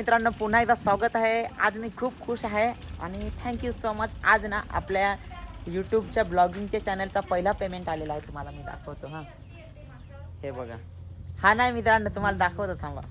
मित्रांनो, पुन्हा एकदा स्वागत आहे. आज मी खूप खुश आहे आणि थँक्यू सो मच. आज ना आपल्या यूट्यूबच्या ब्लॉगिंगच्या चॅनलचा पहिला पेमेंट आलेला आहे. तुम्हाला मी दाखवतो. हां, हे बघा. हा नाही मित्रांनो, तुम्हाला दाखवतो, थांबा.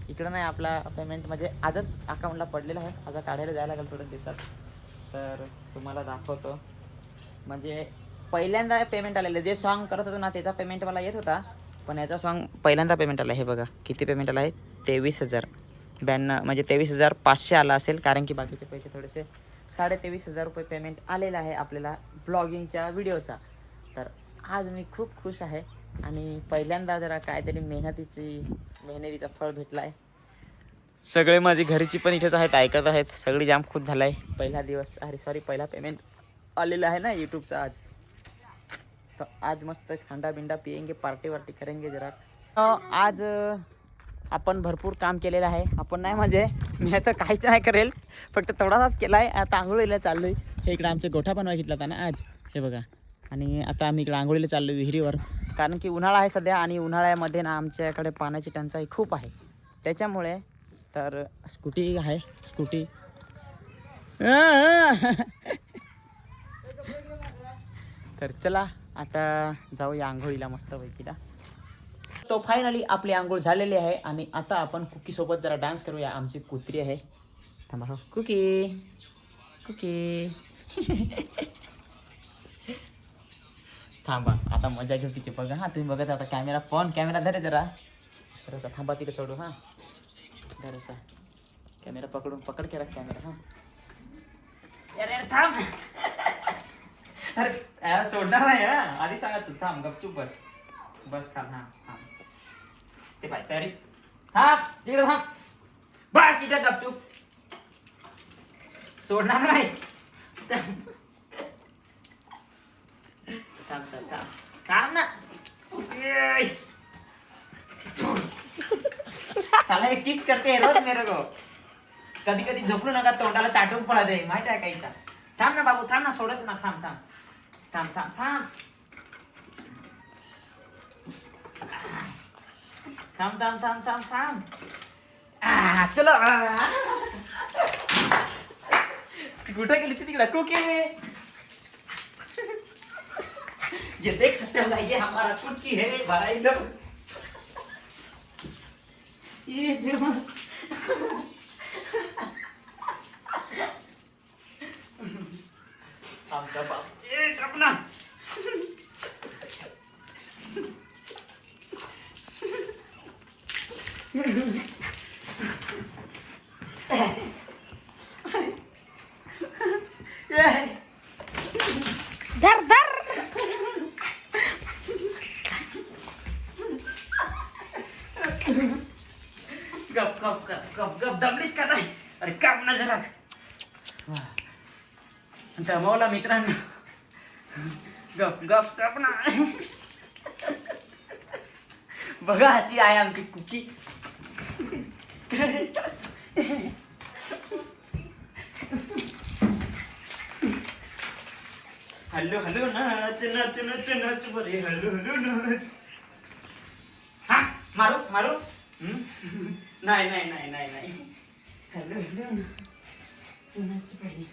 इकडं नाही, आपला पेमेंट म्हणजे आजच अकाउंटला पडलेला आहे. आता काढायला जायला लागेल थोड्या दिवसात, तर तुम्हाला दाखवतो. म्हणजे पहिल्यांदा पेमेंट आलेलं, जे सॉन्ग करत होतो ना त्याचा पेमेंट मला येत होता, पण याचा सॉन्ग पहिल्यांदा पेमेंट आला. हे बघा किती पेमेंट आला आहे, 23,092, म्हणजे 23,500 आला असेल, कारण की बाकीचे पैसे थोडेसे 23,500 रुपये पेमेंट आलेला आहे आपल्याला ब्लॉगिंगच्या व्हिडिओचा. तर आज मी खूप खुश आहे आणि पहिल्यांदा जरा काहीतरी मेहनतीचा फळ भेटला आहे. सगळे माझी घरची पण इथेच आहेत, ऐकत आहेत, सगळी जाम खुश झालं आहे. पहिला दिवस, पहिला पेमेंट आलेला आहे ना यूट्यूबचा आज. तो आज मस्त थंडा बिंडा पिएंगे, पार्टी वार्टी करेंगे जरा. आज आपण भरपूर काम केलेलं आहे. आपण नाही म्हणजे मी आता काहीच नाही करेल, फक्त थोडासाच केला आहे. आता आंघोळीला चाललो आहे. हे इकडे आमचे गोठा बनवा घेतला होता ना आज, हे बघा. आणि आता आम्ही इकडे आंघोळीला चाललो विहिरीवर, कारण की उन्हाळा आहे सध्या आणि उन्हाळ्यामध्ये ना आमच्याकडे पाण्याची टंचाई खूप आहे. त्याच्यामुळे तर स्कूटी आहे, स्कूटी तर चला आता जाऊया आंघोळीला मस्त पैकीला. तो फायनली आपली आंघोळ झालेली आहे आणि आता आपण कुकी सोबत जरा डान्स करूया. आमची कुत्री आहे, थांबा. हो कुकी, कुकी थांबा, आता मजा घेऊ तिची. बघा हां, तुम्ही बघत आता कॅमेरा धरे जरा जरासा. थांबा, तिथे सोडू. हां, जरासा कॅमेरा पकड केला कॅमेरा. हां, अरे थांब. अरे सोडणार नाही हा, आधी सांगा तू. थांब, गपचूप बस थांब. हां थांब, ते पाय तयारी. थांब तिकडे, थांब बस इथे गपचूप. सोडणार नाही. थांब ना. साला एक किस करते रोज मेरे को. कधी कधी झोपलो नका, तोंडाला चाटून पडा दे, माहिती आहे काहीचा. थांब ना बाबू, थांब ना, सोडत ना. थांब थांब थांब थांब थांब थांब थांब थांब थांब थांब. चलो. कुठे गेली ती तिकडे कुकी? ये देख सकते हो, ये हमारा कुकी है भाई लोग. ये जो आमचा बाप, ए सपना. धर धर. गप गप गप गप गप, दमलीस का नाही? अरे काम ना जरा. दमवला मित्रांनो. गप गप गप ना. बघा, अशी आहे आमची कुकी. हॅलो हॅलो नाच नाच नाच नाच बरे, हॅलो हॅलो नाच. हा, मारू मारू. नाही नाही नाही नाही नाही. हॅलो हॅलो नाच नाच बरे.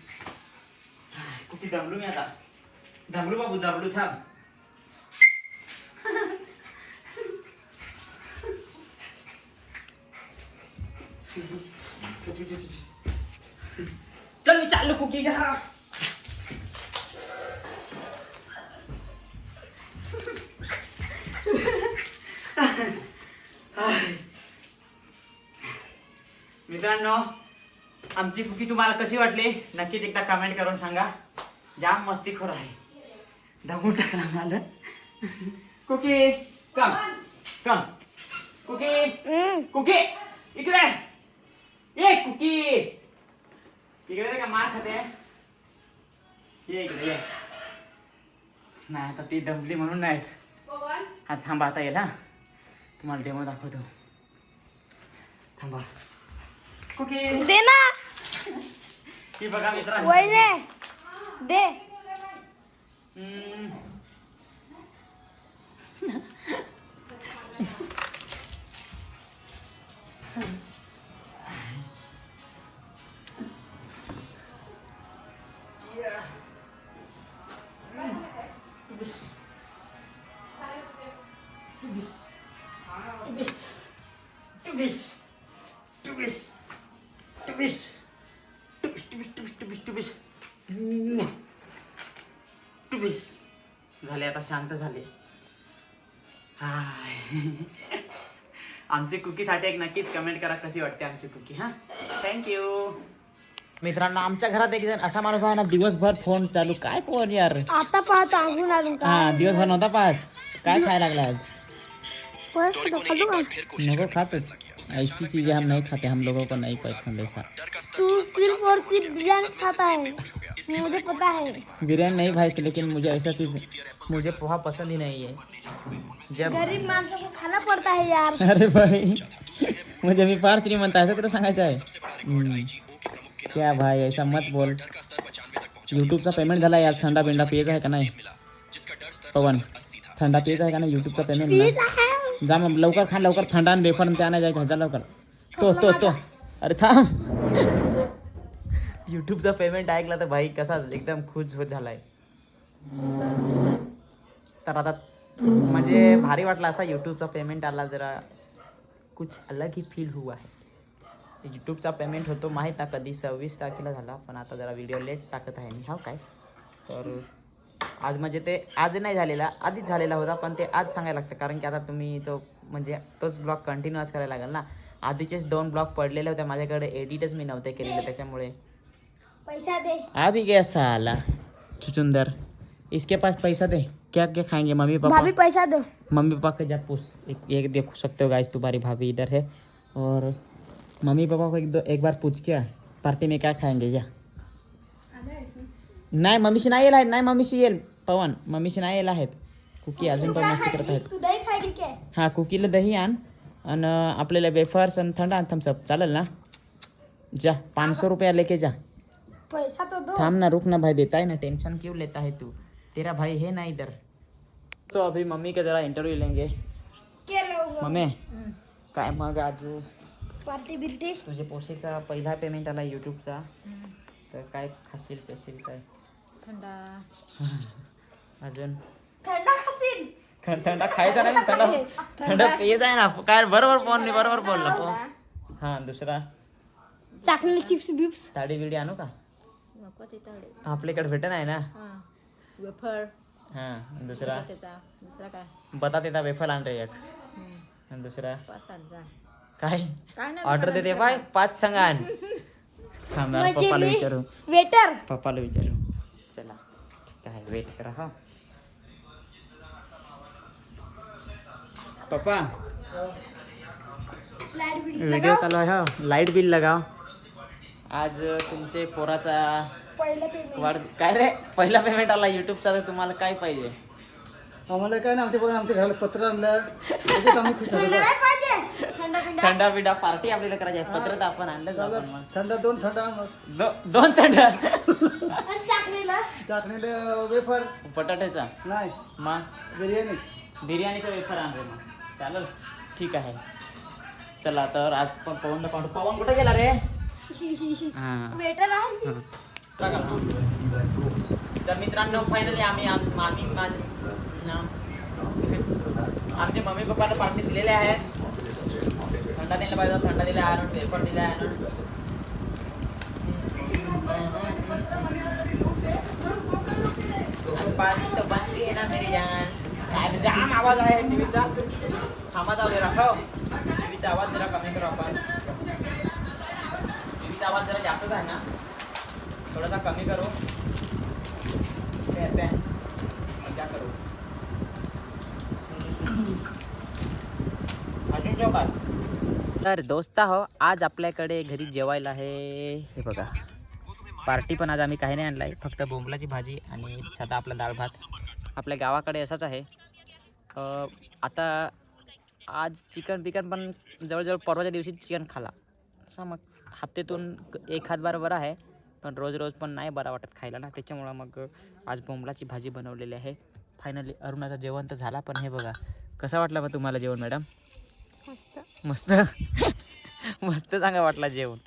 कुठे दमलो मी आता. दमलो बाबू, दमलो. थांब. चल मी चाललो कुकी घ्या. मित्रांनो, आमची कुकी तुम्हाला कशी वाटली नक्कीच एकदा कमेंट करून सांगा. जाम मस्तीखोर आहे, दमून टाकला मला. कुकी कम कम. कुकी कुकी इकडे ये. कुकी इकडे का मार खाते. ये इकडे ये. नाही आता ती दमली म्हणून नाही. हा थांबा, आता येईल. हा, तुम्हाला डेमो दाखवतो. थांबा. कुकी दे ना. ही बघा मित्रांनो, वैने दे. टुबिश टुबिश टुबिश टुबिश टुबिश टुबिश टुबिश टुबिश टुबिश झाले. आता शांत झाले. आमची कुकीसाठी एक नक्कीच कमेंट करा कशी वाटते आमची कुकी. हां थँक्यू. मित्रांनो आमच्या घरात एक जण असा माणूस आहे ना दिवसभर फोन चालू. काय फोन यार. आता पाहतो अंगून आलो का. हा दिवसभर नव्हता पास. काय खायला लागला आज. नको खातच. ऐसी चीजें हम नहीं खाते. हम लोगों को नहीं पसंद ऐसा. तू सिर्फ और सिर्फ बिरयानी खाता है मुझे पता है. बिरयानी नहीं भाई लेकिन मुझे ऐसा चीज मुझे पोहा पसंद ही नहीं है. जब गरीब माणसों को खाना पड़ता है यार. अरे भाई मुझे मी फार श्रीमंत आहे असं तुला सांगायचं आहे. क्या भाई ऐसा मत बोल. यूट्यूबचा पेमेंट झाला आज. थंडा बिंडा पियचा आहे का नाही पवन. थंडा पियचा आहे का नाही यूट्यूबचा पेमेंट ना. जा मग लवकर खा. लवकर थंडा आणि बेफर ते आणायला जायचं. जा लवकर. तो अरे थांब. यूट्यूबचा पेमेंट ऐकला तर भाई कसाच एकदम खुश होत झालाय. तर आता म्हणजे भारी वाटला असा यूट्यूबचा पेमेंट आला. जरा कुछ अलग ही फील हुआ है. यूट्यूबचा पेमेंट होतो माहीत ना कधी 26 तारखेला झाला. पण आता जरा व्हिडिओ लेट टाकत आहे मी. हा काय तर आज म्हणजे ते आज नाही झालेला आधीच झालेला होता. पण ते आज सांगायला लागतं कारण की आता तुम्ही तो म्हणजे तोच ब्लॉग कंटिन्यू आज करायला लागेल ना. आधीचेच 2 ब्लॉग पडलेले होते माझ्याकडे. एडिटच मी नव्हते केलेले त्याच्यामुळे. पैसा दे. अभी क्या साला चुचुंदर. इसके पास पैसा दे. क्या क्या खाएंगे मम्मी पापा. भाभी पैसा दो. मम्मी पापा को जब पूछ एक देख सकते हो गाइस तुम्हारी भाभी इधर है. और मम्मी पापा को एक बार पूछ क्या पार्टी में क्या खाएंगे. जा नाही मम्मीशी नाही येईल आहेत. नाही मम्मीशी येईल पवन. मम्मीशी नाही येईल आहेत. कुकी अजून पण मस्ती करत आहेत. तू दही खायली काय. हां कुकीला दही आण आणि आपल्याला वेफर्स आणि थंड आण थम्सअप चालेल ना. जा 500 रुपया लेके जा. पैसा तो दो. थाम ना रुक ना भाई. देता है ना टेंशन क्यों लेता है तू. तेरा भाई है ना इधर. तो अभी मम्मी का जरा इंटरव्यू लेंगे. मम्मी काय मग आज पार्टी बिर्टी. तुझे पोसेचा पहिला पेमेंट आला यूट्यूबचा. तर काय खाशील पेशील काय. थंडा अजून थंडा खाशील. थंडा खायचा नाही. थंडा पेज आहे ना. काय बरोबर बरोबर बोलला फोन. हां दुसरा चाकलेट चिप्स बिप्स. साडी बिडी आणू का. नको त्याच्याकडे. आपल्याकडे भेटत आहे ना. हां वेफर हां दुसरा त्याचा दुसरा काय बटाट्याचा वेफर आण रे एक. आणि दुसरा 5 जा काय काय नाही ऑर्डर देते बाय 5 सांगा आण. थांब यार, म्हणजे पप्पाला मी विचारू. वेटर. पप्पाला विचारू. चला ठीक आहे वेट करा. हा पप्पा लाईट बिल व्हिडिओ चालू आहे. हा लाईट बिल लगाव. आज तुमचे पोराचा पहिलं पेमेंट. वाढ काय रे पहिला पेमेंट आला यूट्यूबचा. तर तुम्हाला काय पाहिजे. आम्हाला काय ना आमच्या घराला पत्र आणलं त्याच्यात आम्ही खुश झालो. थंडा नाही पाहिजे. थंडा पिंडा. थंडा बिडा पार्टी आपल्याला करायची आहे. पत्र तर आपण आणलंच आपण मग. थंडा 2 थंडा आण मग. 2 थंडा. आणि चाकलेला. चाकणीला वेफर बटाट्याचा नाही मग बिर्याणी. बिर्याणीचा वेफर आण रे मग. चालेल ठीक आहे. चला तर आज पण पवनला पाहतो. पवन कुठे गेला रे. हां वेटर आहे. तर मित्रांनो फायनली आमचे मम्मी पप्पाला पार्टी दिलेले आहे. थंडा दिला पाहिजे. थंडा दिला आणून पेपर दिला आणून. पाणी तर बंदी आहे ना मेरी जान. काय जाम आवाज आहे टीव्हीचा. थांबा वगैरे राखव. टीव्हीचा आवाज जरा कमी करू आपण. टीव्हीचा आवाज जरा जास्तच आहे ना. थोडासा कमी करू. क्या करू अजून जेवतात. तर दोस्ता हो आज आपल्याकडे घरी जेवायला आहे. हे बघा पार्टी पण आज आम्ही काही नाही आणलं आहे. फक्त बोंबलाची भाजी आणि साधा आपला डाळ भात. आपल्या गावाकडे असाच आहे. आता आज चिकन पण जवळजवळ परवाच्या दिवशी चिकन खाला. असं मग हप्त्यातून एखाद बार बरं आहे. पण रोज पण नाही बरा वाटत खायला ना. त्याच्यामुळं मग आज बोंबलाची भाजी बनवलेली आहे. फायनली अरुणाचं जेवण तर झाला. पण हे बघा कसा वाटला मग तुम्हाला जेवण मॅडम. मस्त मस्त सांगा वाटला जेवण.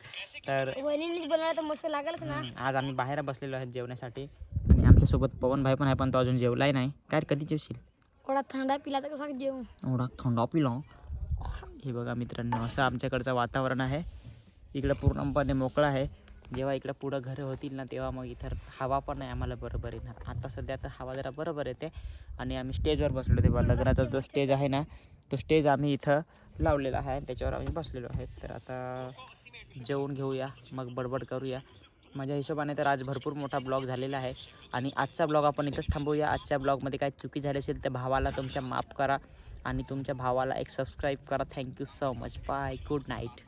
तर वहिनीनेच बनवलं तर मस्त लागलच ना. आज आम्ही बाहेर बसलेलो आहेत जेवण्यासाठी. आणि आमच्यासोबत पवन भाई पण आहे. पण तो अजून जेवलाही नाही. काय कधी जेवशील. थोडा थंडा पिला तर कसा जेवू. एवढा थंडा पिला हे बघा मित्रांनो, असं आमच्याकडचं वातावरण आहे. इकडं पूर्णपणे मोकळं आहे. जेव्हा इकडं पुढं घरं होतील ना तेव्हा मग इथं हवा पण नाही आम्हाला बरोबर येणार. आता सध्या तर हवा जरा बरोबर येते. आणि आम्ही स्टेजवर बसलो. तेव्हा लग्नाचा जो स्टेज आहे ना तो स्टेज आम्ही इथं लावलेला आहे, त्याच्यावर आम्ही बसलेलो आहे. तर आता जेवून घेऊया, मग बडबड करूया. माझ्या हिशोबाने तर आज भरपूर मोठा ब्लॉग झालेला आहे. आणि आजचा ब्लॉग आपण इथंच थांबवूया. आजच्या ब्लॉगमध्ये काय चुकी झाली असेल तर भावाला तुमच्या माफ करा आणि तुमच्या भावाला एक सबस्क्राईब करा. Thank you so much. Bye, good night.